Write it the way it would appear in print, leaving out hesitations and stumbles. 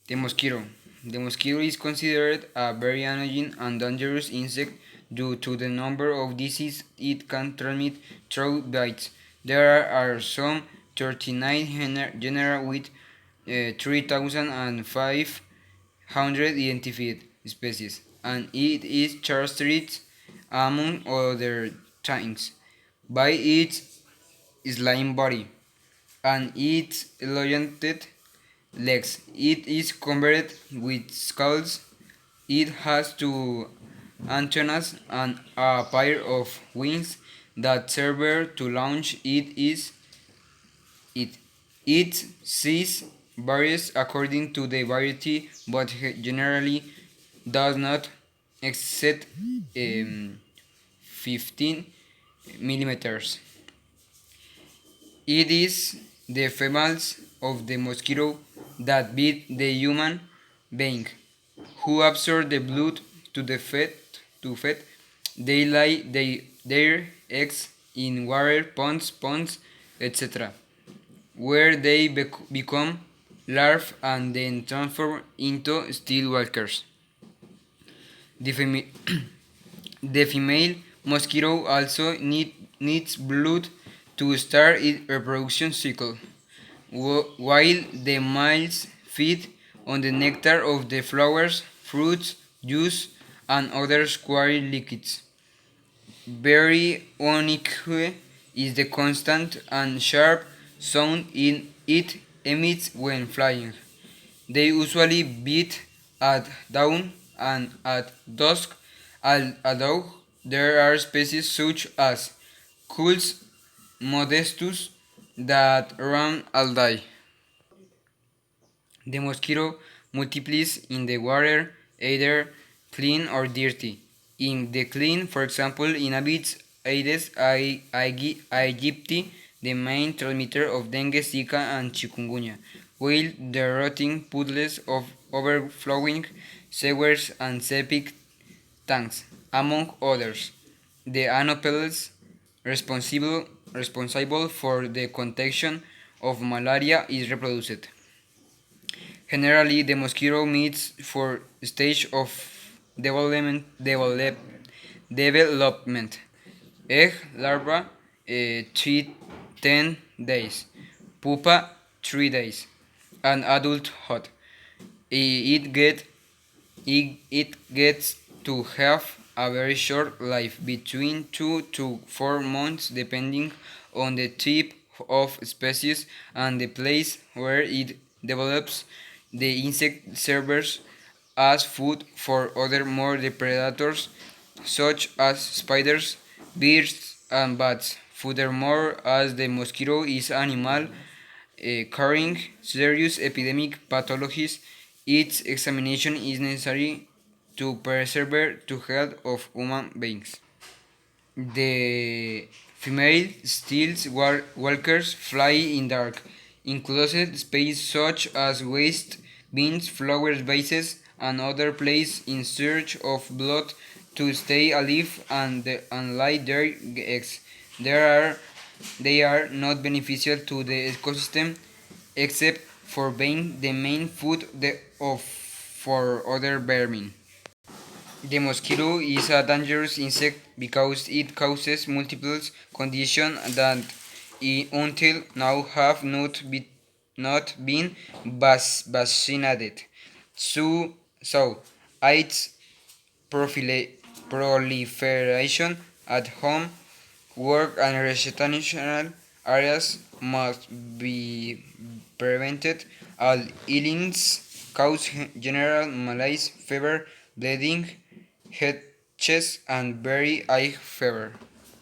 The mosquito. The mosquito is considered a very annoying and dangerous insect due to the number of diseases it can transmit through bites. There are some 39 genera with 3,500 identified species, and it is characterized, among other things, by its slime body and its elongated legs. It is covered with scales. It has two antennas and a pair of wings that serve to launch. It its size varies according to the variety, but generally does not exceed 15 millimeters. It is the females of the mosquito that bite the human being, who absorb the blood to the fed. To feed. They lay their eggs in water, ponds, etc., where they become larvae and then transform into steel walkers. The, the female mosquito also needs blood to start its reproduction cycle, while the males feed on the nectar of the flowers, fruits, juice, and other square liquids. Very unique is the constant and sharp sound it emits when flying. They usually beat at dawn and at dusk, although there are species such as Culus modestus that run all day. The mosquito multiplies in the water, either clean or dirty. In the clean, for example, inhabits Aedes aegypti, the main transmitter of dengue, Zika, and chikungunya, while the rotting puddles of overflowing sewers and septic tanks, among others. The Anopheles responsible for the contagion of malaria is reproduced. Generally, the mosquito meets for stage of development. Egg larva 10 days, pupa 3 days, and adulthood. It, get, it gets to have a very short life, between 2 to 4 months, depending on the type of species and the place where it develops. The insect serves as food for other more predators such as spiders, bees, and bats. Furthermore, as the mosquito is an animal carrying serious epidemic pathologies, its examination is necessary to preserve the health of human beings. The female stealth walkers fly in dark, enclosed space such as waste bins, flower vases, and other places in search of blood to stay alive and lay their eggs. There are, they are not beneficial to the ecosystem except for being the main food for other vermin. The mosquito is a dangerous insect because it causes multiple conditions that until now have not been vaccinated. So its proliferation at home, work, and residential areas must be prevented. All illnesses cause general malaise, fever, bleeding, head, chest, and very high fever.